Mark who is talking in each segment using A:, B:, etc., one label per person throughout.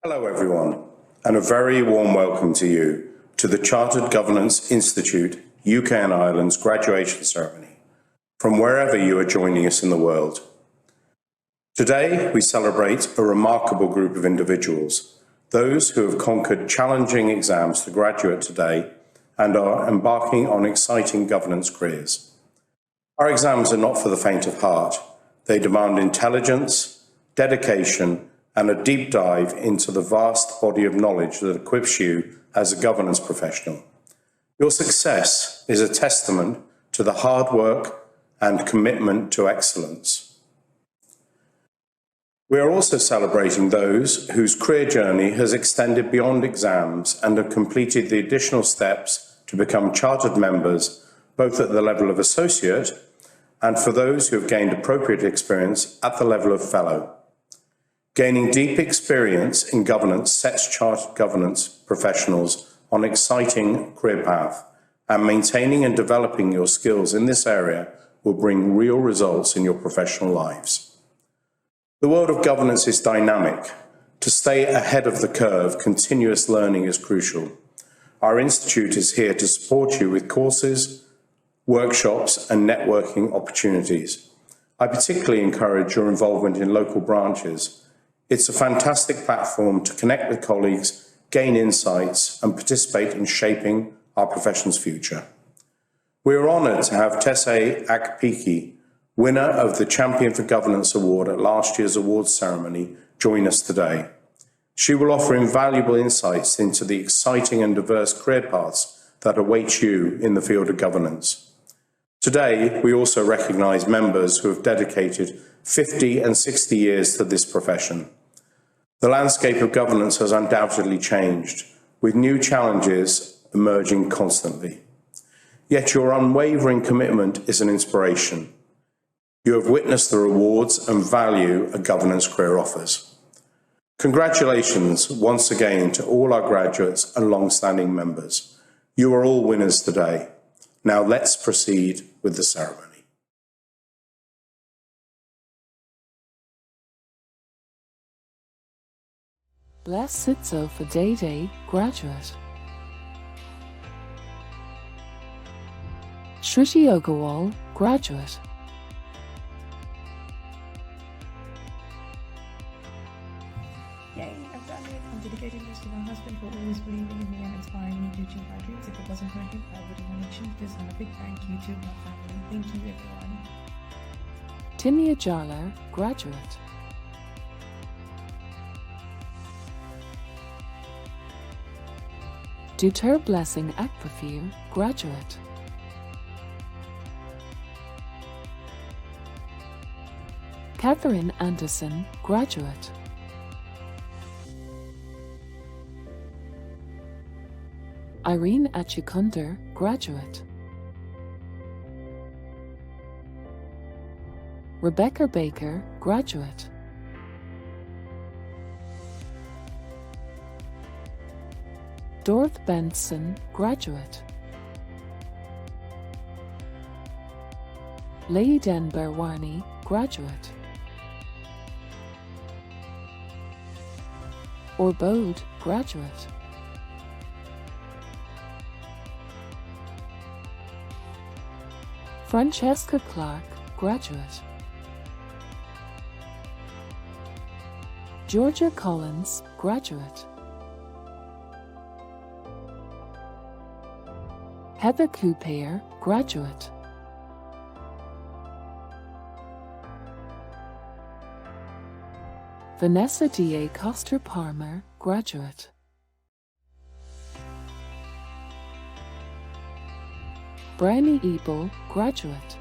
A: Hello everyone, and a very warm welcome to you to the Chartered Governance Institute UK and Ireland's graduation ceremony, from wherever you are joining us in the world. Today we celebrate a remarkable group of individuals, those who have conquered challenging exams to graduate today and are embarking on exciting governance careers. Our exams are not for the faint of heart. They demand intelligence, dedication, and a deep dive into the vast body of knowledge that equips you as a governance professional. Your success is a testament to the hard work and commitment to excellence. We are also celebrating those whose career journey has extended beyond exams and have completed the additional steps to become chartered members, both at the level of associate and for those who have gained appropriate experience at the level of fellow. Gaining deep experience in governance sets chartered governance professionals on an exciting career path, and maintaining and developing your skills in this area will bring real results in your professional lives. The world of governance is dynamic. To stay ahead of the curve, continuous learning is crucial. Our institute is here to support you with courses, workshops, and networking opportunities. I particularly encourage your involvement in local branches. It's a fantastic platform to connect with colleagues, gain insights, and participate in shaping our profession's future. We are honoured to have Tese Akpiki, winner of the Champion for Governance Award at last year's awards ceremony, join us today. She will offer invaluable insights into the exciting and diverse career paths that await you in the field of governance. Today, we also recognise members who have dedicated 50 and 60 years to this profession. The landscape of governance has undoubtedly changed, with new challenges emerging constantly. Yet your unwavering commitment is an inspiration. You have witnessed the rewards and value a governance career offers. Congratulations once again to all our graduates and long-standing members. You are all winners today. Now let's proceed with the ceremony.
B: Bless Sitso for Day graduate. Shruti Ogawal, graduate.
C: Yay, I've done it. I'm dedicating this to my husband for always believing in me and inspiring me to achieve my dreams. If it wasn't for him, I wouldn't have achieved this. And a big thank you to my family. Thank you, everyone.
B: Timia Jarler, graduate. Duter Blessing Akprofir, graduate. Catherine Anderson, graduate. Irene Achikunder, graduate. Rebecca Baker, graduate. Dorothy Benson, graduate. Layden Barwani, graduate. Orbode, graduate. Francesca Clark, graduate. Georgia Collins, graduate. Heather Couper, graduate. Vanessa D.A. Coster-Palmer, graduate. Bryony Ebel, graduate.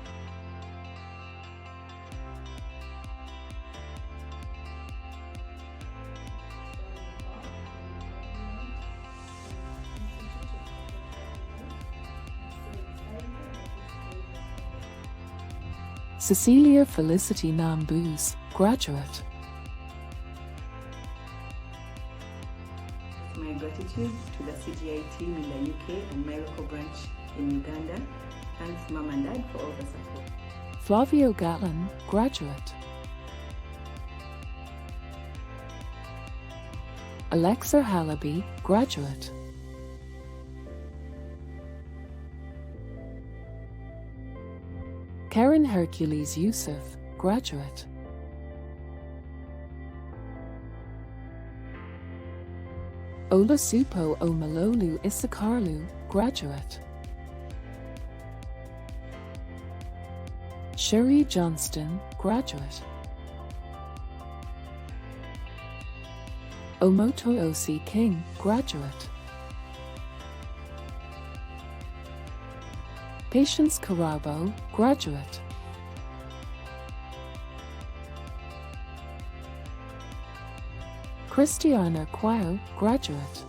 B: Cecilia Felicity Nambus, graduate.
D: My gratitude to the CGI team in the UK and my local branch in Uganda. Thanks Mom and Dad for all the support.
B: Flavio Gatlin, graduate. Alexa Halaby, graduate. Karen Hercules Yusuf, graduate. Olasupo Omalolu Isakarlu, graduate. Sherry Johnston, graduate. Omoto O.C. King, graduate. Patience Karabo, graduate. Christiana Quao, graduate.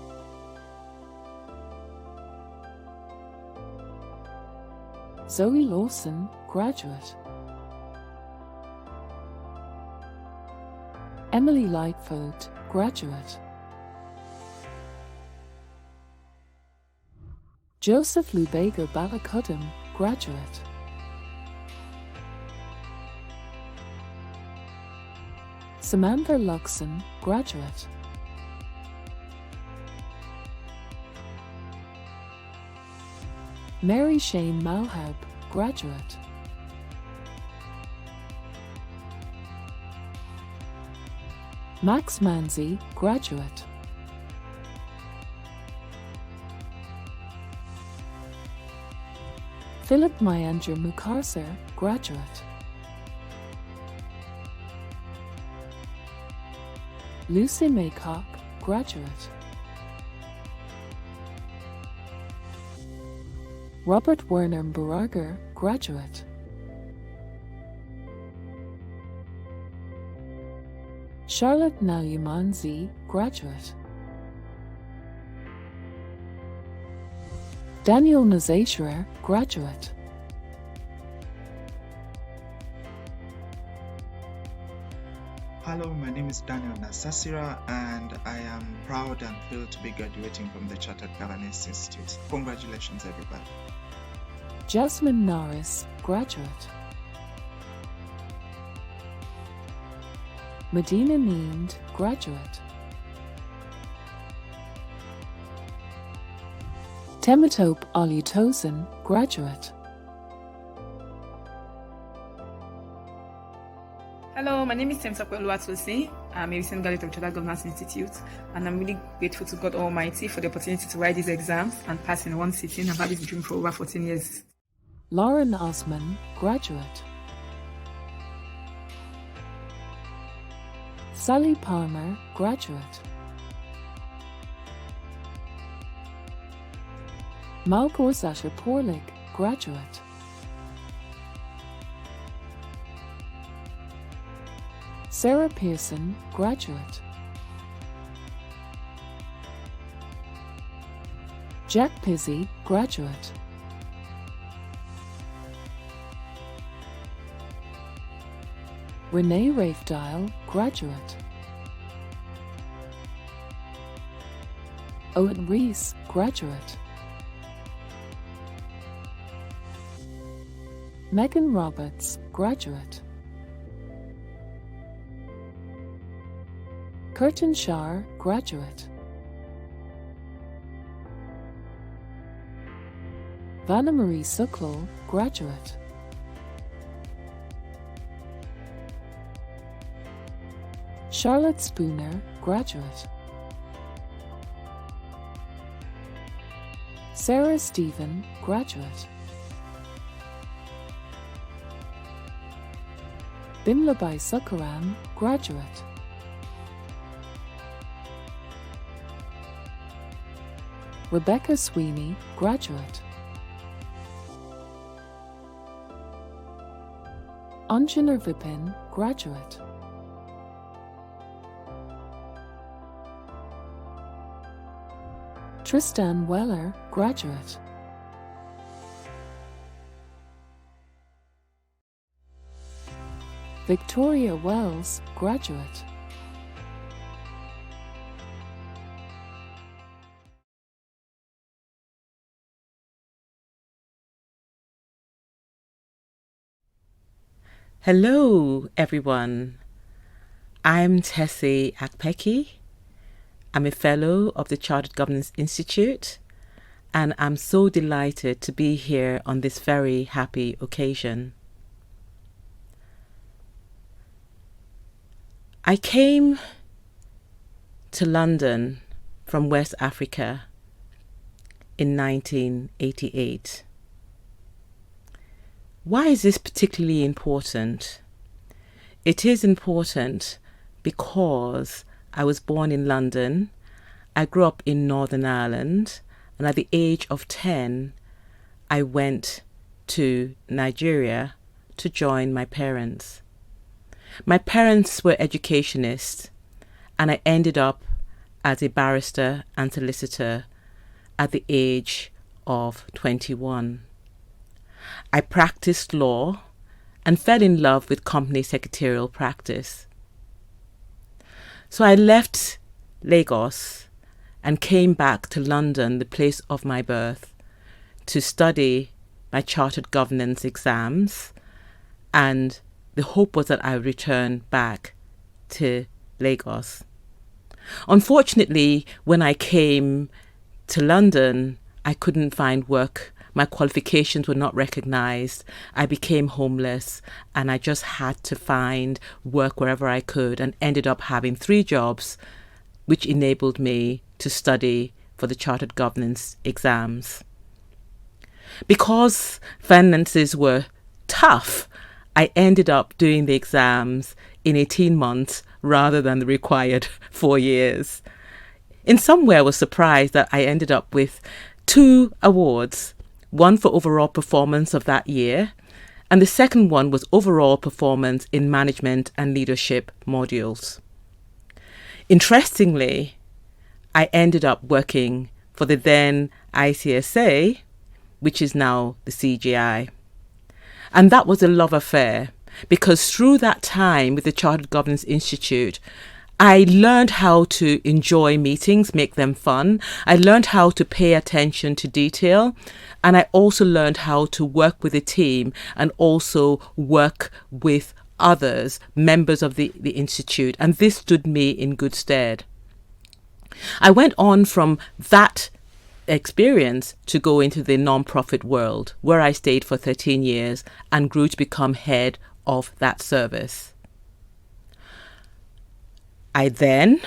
B: Zoe Lawson, graduate. Emily Lightfoot, graduate. Joseph Lubager Balakudum, graduate. Samantha Luxon, graduate. Mary Shane Malhab, graduate. Max Manzi, graduate. Philip Myandra Mukharser, graduate. Lucy Maycock, graduate. Robert Werner Mbarager, graduate. Charlotte Nalyumanzi, graduate. Daniel Nazashrer, graduate.
E: Hello, my name is Daniel Nasasira, and I am proud and thrilled to be graduating from the Chartered Governance Institute. Congratulations, everybody.
B: Jasmine Norris, graduate. Medina Need, graduate. Temitope Olutosin, graduate.
F: Hello, my name is Temitope Oluwatosin. I'm a recent graduate of Chartered Governance Institute, and I'm really grateful to God Almighty for the opportunity to write these exams and pass in one sitting. I've had this dream for over 14 years.
B: Lauren Osman, graduate. Sally Palmer, graduate. Malkor Sasha Porlik, graduate. Sarah Pearson, graduate. Jack Pizzi, graduate. Renee Rafedile, graduate. Owen Rees, graduate. Megan Roberts, graduate. Curtin Shar, graduate. Vanna Marie Suklo, graduate. Charlotte Spooner, graduate. Sarah Stephen, graduate. Bimlabai Sukaram, graduate. Rebecca Sweeney, graduate. Anjana Vipin, graduate. Tristan Weller, graduate. Victoria Wells, graduate.
G: Hello, everyone. I'm Tessie Akpeki. I'm a fellow of the Chartered Governance Institute, and I'm so delighted to be here on this very happy occasion. I came to London from West Africa in 1988. Why is this particularly important? It is important because I was born in London, I grew up in Northern Ireland, and at the age of 10, I went to Nigeria to join my parents. My parents were educationists, and I ended up as a barrister and solicitor at the age of 21. I practiced law and fell in love with company secretarial practice. So I left Lagos and came back to London, the place of my birth, to study my Chartered Governance exams, and the hope was that I would return back to Lagos. Unfortunately, when I came to London, I couldn't find work. My qualifications were not recognised. I became homeless, and I just had to find work wherever I could, and ended up having 3 jobs, which enabled me to study for the Chartered Governance exams. Because finances were tough, I ended up doing the exams in 18 months rather than the required 4 years. In some way, I was surprised that I ended up with 2 awards, one for overall performance of that year, and the second one was overall performance in management and leadership modules. Interestingly, I ended up working for the then ICSA, which is now the CGI. And that was a love affair, because through that time with the Chartered Governance Institute, I learned how to enjoy meetings, make them fun. I learned how to pay attention to detail. And I also learned how to work with a team and also work with others, members of the Institute. And this stood me in good stead. I went on from that experience to go into the non-profit world, where I stayed for 13 years and grew to become head of that service. I then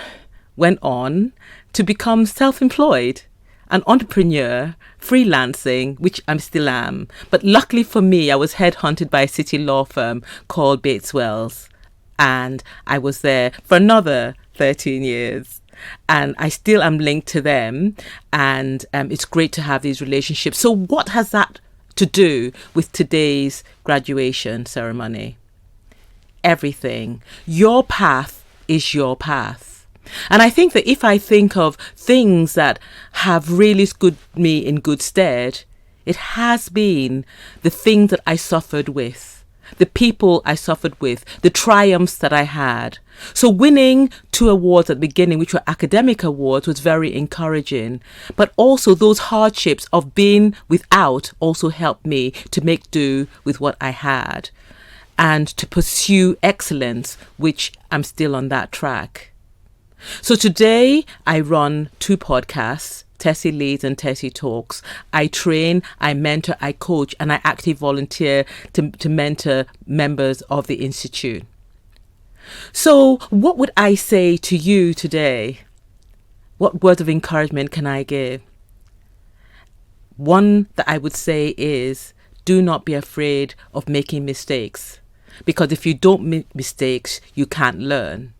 G: went on to become self-employed, an entrepreneur, freelancing, which I still am. But luckily for me, I was headhunted by a city law firm called Bates Wells, and I was there for another 13 years. And I still am linked to them, and it's great to have these relationships. So what has that to do with today's graduation ceremony? Everything. Your path is your path. And I think that if I think of things that have really stood me in good stead, it has been the things that I suffered with, the people I suffered with, the triumphs that I had. So winning 2 awards at the beginning, which were academic awards, was very encouraging. But also those hardships of being without also helped me to make do with what I had and to pursue excellence, which I'm still on that track. So today I run 2 podcasts, Tessie Leads and Tessie Talks. I train, I mentor, I coach, and I actively volunteer to mentor members of the Institute. So what would I say to you today? What words of encouragement can I give? One that I would say is, do not be afraid of making mistakes, because if you don't make mistakes, you can't learn.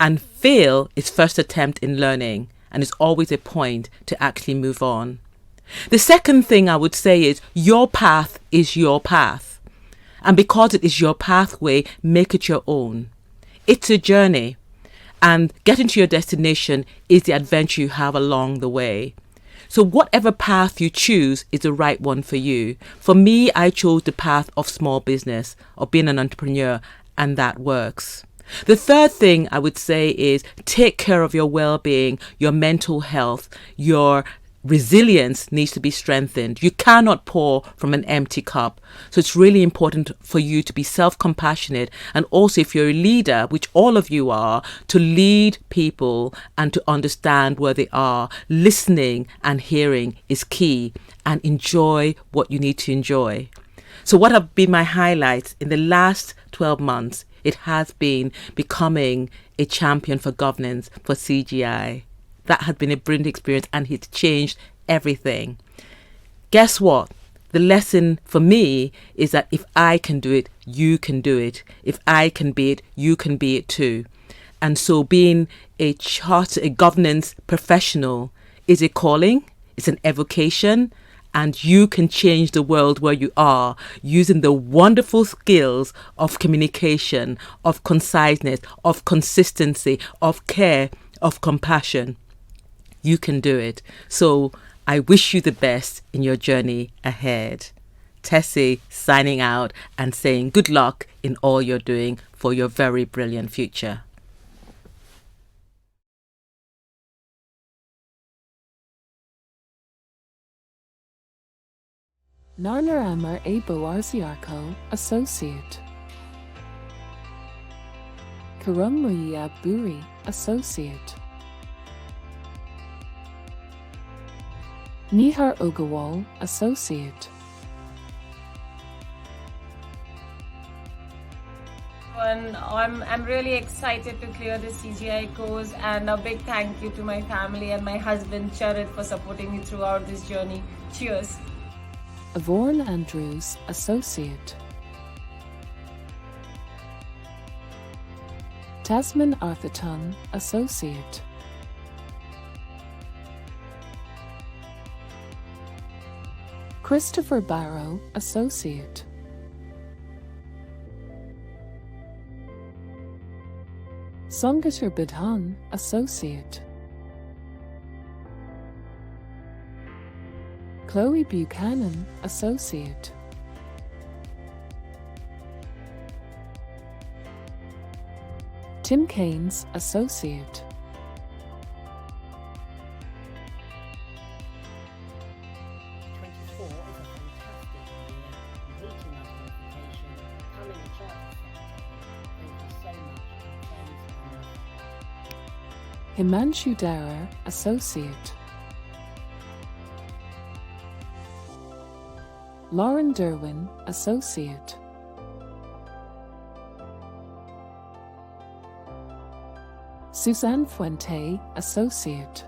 G: And fail is first attempt in learning, and it's always a point to actually move on. The second thing I would say is, your path is your path. And because it is your pathway, make it your own. It's a journey, and getting to your destination is the adventure you have along the way. So whatever path you choose is the right one for you. For me, I chose the path of small business, of being an entrepreneur, and that works. The third thing I would say is take care of your well-being, your mental health, your resilience needs to be strengthened. You cannot pour from an empty cup. So it's really important for you to be self-compassionate, and also, if you're a leader, which all of you are, to lead people and to understand where they are. Listening and hearing is key, and enjoy what you need to enjoy. So what have been my highlights in the last 12 months? It has been becoming a champion for governance for CGI. That had been a brilliant experience, and it's changed everything. Guess what? The lesson for me is that if I can do it, you can do it. If I can be it, you can be it too. And so being a governance professional is a calling, it's an evocation, and you can change the world where you are using the wonderful skills of communication, of conciseness, of consistency, of care, of compassion. You can do it. So I wish you the best in your journey ahead. Tessie signing out and saying good luck in all you're doing for your very brilliant future.
B: Narnar Abo Arziarko, Associate. Karumuya Buri, Associate. Nihar Ogawal, Associate.
H: I'm really excited to clear the CGI course, and a big thank you to my family and my husband Charit for supporting me throughout this journey. Cheers.
B: Avorn Andrews, Associate. Tasman Arthurton, Associate. Christopher Barrow, Associate. Songatar Bidhan, Associate. Chloe Buchanan, Associate. Tim Keynes, Associate. Himanshu Dara, Associate. Lauren Derwin, Associate. Suzanne Fuente, Associate.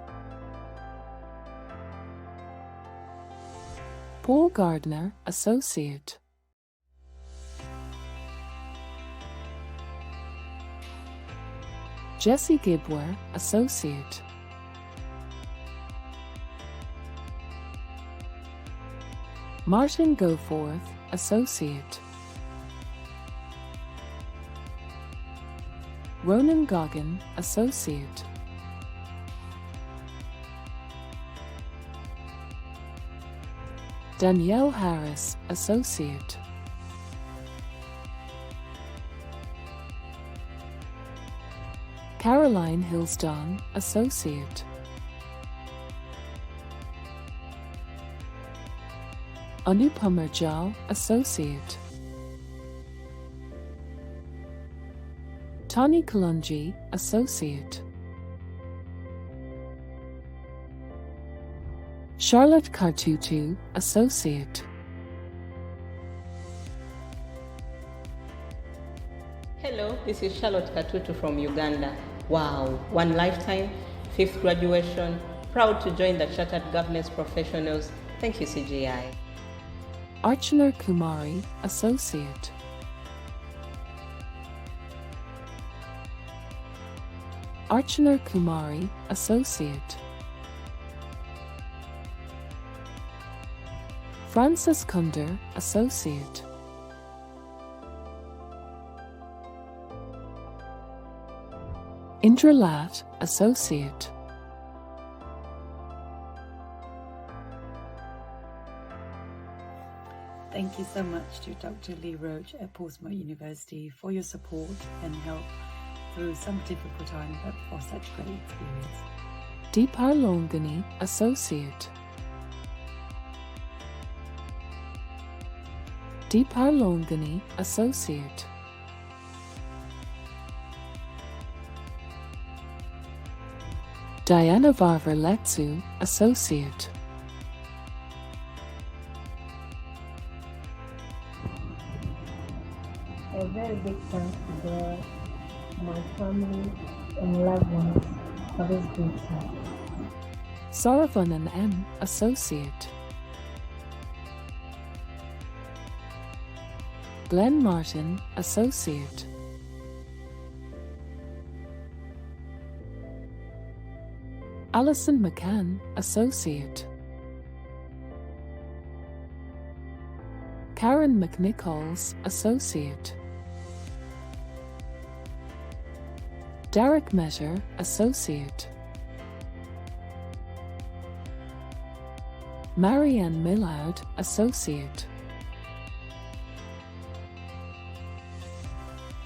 B: Paul Gardner, Associate. Jesse Gibwer, Associate. Martin Goforth, Associate. Ronan Goggin, Associate. Danielle Harris, Associate. Caroline Hillsdon, Associate. Anupam Jal, Associate. Tani Kalunji, Associate. Charlotte Kartutu, Associate.
I: Hello, this is Charlotte Katutu from Uganda. Wow, one lifetime, 5th graduation, proud to join the Chartered Governance Professionals. Thank you, CGI.
B: Archana Kumari, Associate. Archana Kumari, Associate. Francis Kunder, Associate. Indra Lat, Associate.
J: Thank you so much to Dr. Lee Roach at Portsmouth University for your support and help through some difficult time, but for such great experience.
B: Deepar Longani, Associate. Deepar Longani, Associate. Diana Varver-Letsu, Associate.
K: A very big thanks to God, my family, and loved ones for this great time.
B: Saravanan M, Associate. Glenn Martin, Associate. Alison McCann, Associate. Karen McNichols, Associate. Derek Measure, Associate. Marianne Millard, Associate.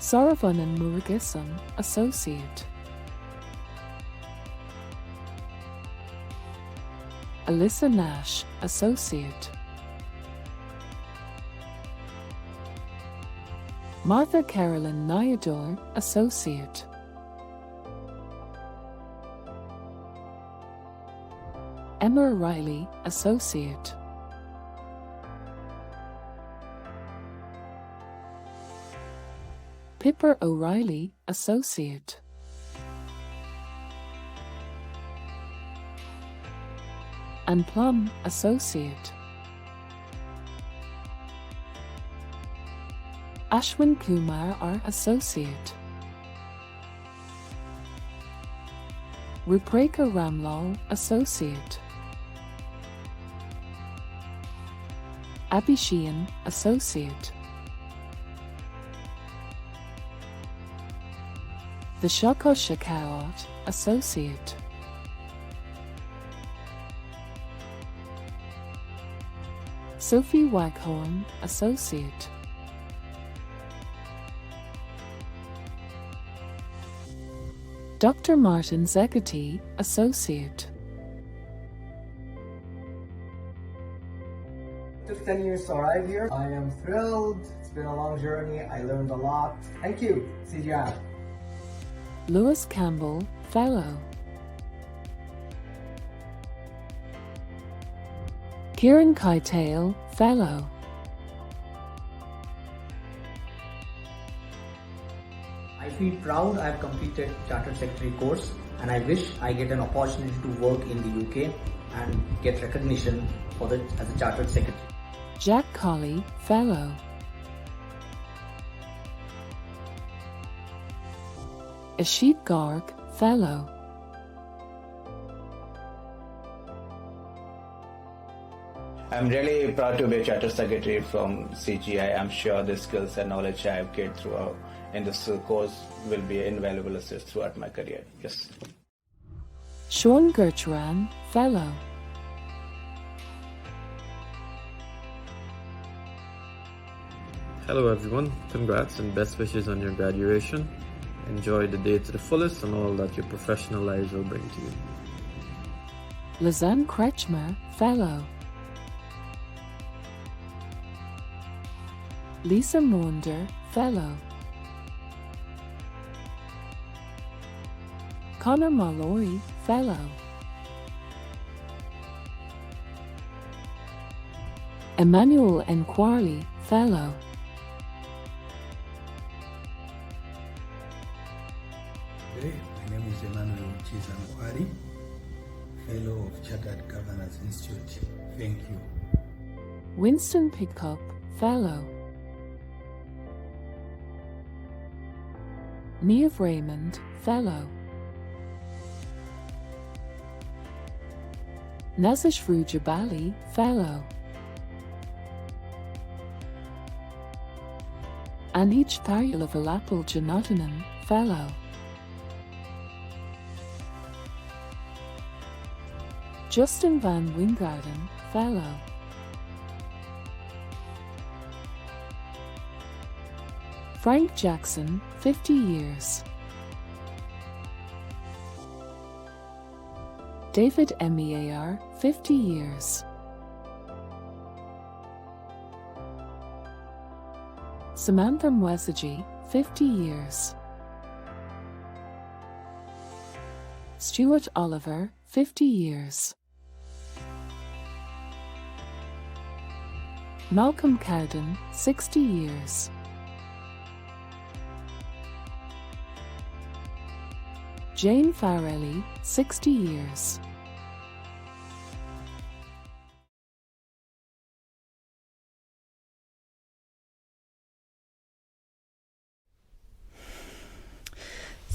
B: Saravanan Murugesan, Associate. Alyssa Nash, Associate. Martha Carolyn Nyador, Associate. Emma O'Reilly, Associate. Pippa O'Reilly, Associate. Anne Plum, Associate. Ashwin Kumar R, Associate. Rupreka Ramlal, Associate. Abhishian, Associate. Vishaka Shekawat, Associate. Sophie Waghorn, Associate. Dr. Martin Zekati, Associate.
L: Took 10 years to arrive here. I am thrilled. It's been a long journey. I learned a lot. Thank you, CGI.
B: Lewis Campbell, Fellow. Kieran Keitel, Fellow.
L: I feel proud I have completed Chartered Secretary course and I wish I get an opportunity to work in the UK and get recognition for it as a Chartered Secretary.
B: Jack Colley, Fellow. Ashit Garg, Fellow.
M: I'm really proud to be a Chartered Secretary from CGI. I'm sure the skills and knowledge I have gained throughout in this course will be an invaluable assist throughout my career. Yes.
B: Sean Gertran, Fellow.
N: Hello everyone, congrats and best wishes on your graduation. Enjoy the day to the fullest and all that your professional lives will bring to you.
B: Lizanne Kretschmer, Fellow. Lisa Maunder, Fellow. Connor Mallory, Fellow. Emmanuel Nkwali, Fellow.
O: Hey, my name is Emmanuel Nkwali, Fellow of Chartered Governance Institute. Thank you.
B: Winston Pickup, Fellow. Neve Raymond, Fellow. Nazish Rujabali, Fellow. Anich Tharyala Vilapal Janatanan, Fellow. Justin Van Wingarden, Fellow. Frank Jackson, 50 years. David Mear, 50 years. Samantha Mwesaji, 50 years. Stuart Oliver, 50 years. Malcolm Cowden, 60 years. Jane Farrelly, 60 years.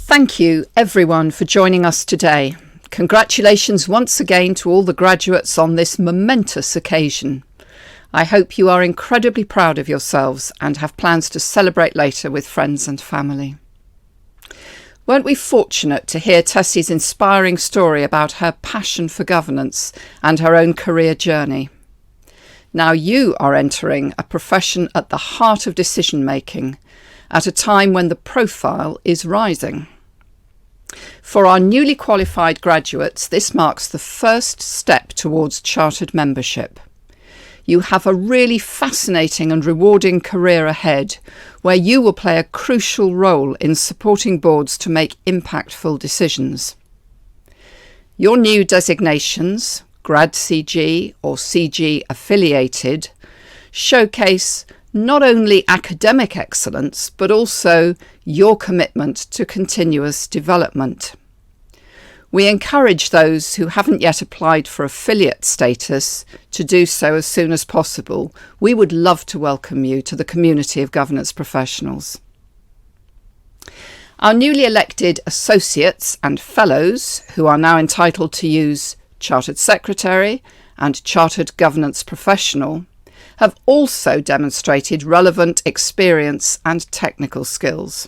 P: Thank you, everyone, for joining us today. Congratulations once again to all the graduates on this momentous occasion. I hope you are incredibly proud of yourselves and have plans to celebrate later with friends and family. Weren't we fortunate to hear Tessie's inspiring story about her passion for governance and her own career journey? Now you are entering a profession at the heart of decision making at a time when the profile is rising. For our newly qualified graduates, this marks the first step towards chartered membership. You have a really fascinating and rewarding career ahead where you will play a crucial role in supporting boards to make impactful decisions. Your new designations, Grad CG or CG affiliated, showcase not only academic excellence, but also your commitment to continuous development. We encourage those who haven't yet applied for affiliate status to do so as soon as possible. We would love to welcome you to the community of governance professionals. Our newly elected associates and fellows, who are now entitled to use Chartered Secretary and Chartered Governance Professional, have also demonstrated relevant experience and technical skills.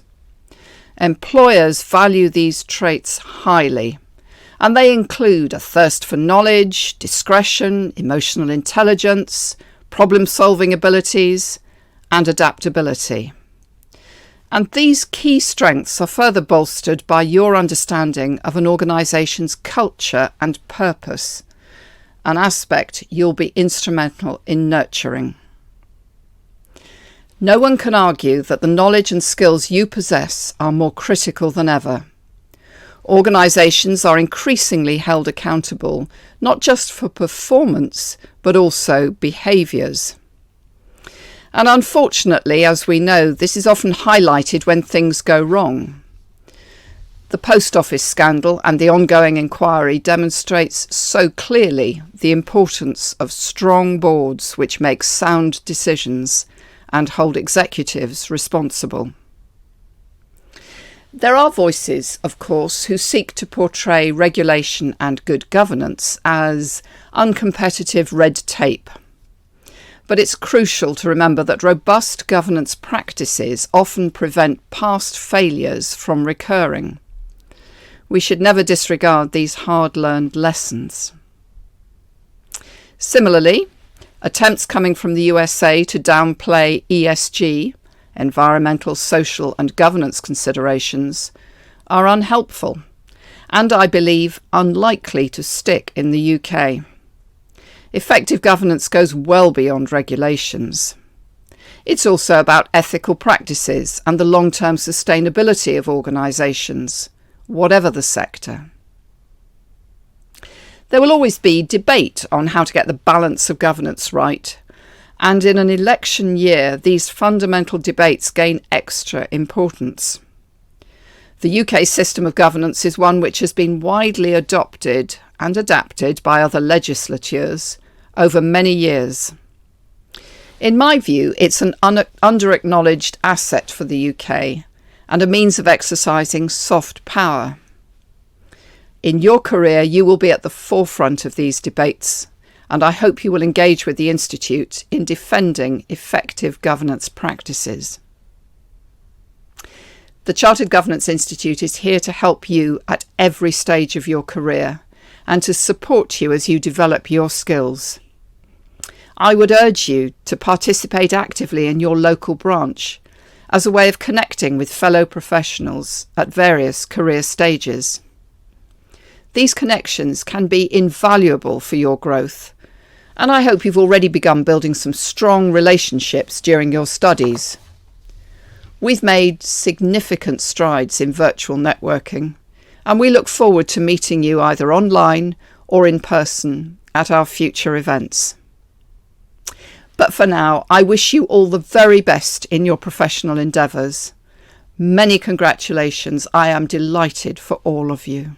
P: Employers value these traits highly, and they include a thirst for knowledge, discretion, emotional intelligence, problem-solving abilities, and adaptability. And these key strengths are further bolstered by your understanding of an organisation's culture and purpose, an aspect you'll be instrumental in nurturing. No one can argue that the knowledge and skills you possess are more critical than ever. Organisations are increasingly held accountable, not just for performance, but also behaviours. And unfortunately, as we know, this is often highlighted when things go wrong. The post office scandal and the ongoing inquiry demonstrates so clearly the importance of strong boards which make sound decisions and hold executives responsible. There are voices, of course, who seek to portray regulation and good governance as uncompetitive red tape. But it's crucial to remember that robust governance practices often prevent past failures from recurring. We should never disregard these hard-learned lessons. Similarly, attempts coming from the USA to downplay ESG, environmental, social and governance considerations, are unhelpful and, I believe, unlikely to stick in the UK. Effective governance goes well beyond regulations. It's also about ethical practices and the long-term sustainability of organisations, whatever the sector. There will always be debate on how to get the balance of governance right, and in an election year, these fundamental debates gain extra importance. The UK system of governance is one which has been widely adopted and adapted by other legislatures over many years. In my view, it's an under-acknowledged asset for the UK and a means of exercising soft power. In your career, you will be at the forefront of these debates, and I hope you will engage with the Institute in defending effective governance practices. The Chartered Governance Institute is here to help you at every stage of your career and to support you as you develop your skills. I would urge you to participate actively in your local branch as a way of connecting with fellow professionals at various career stages. These connections can be invaluable for your growth, and I hope you've already begun building some strong relationships during your studies. We've made significant strides in virtual networking, and we look forward to meeting you either online or in person at our future events. But for now, I wish you all the very best in your professional endeavours. Many congratulations. I am delighted for all of you.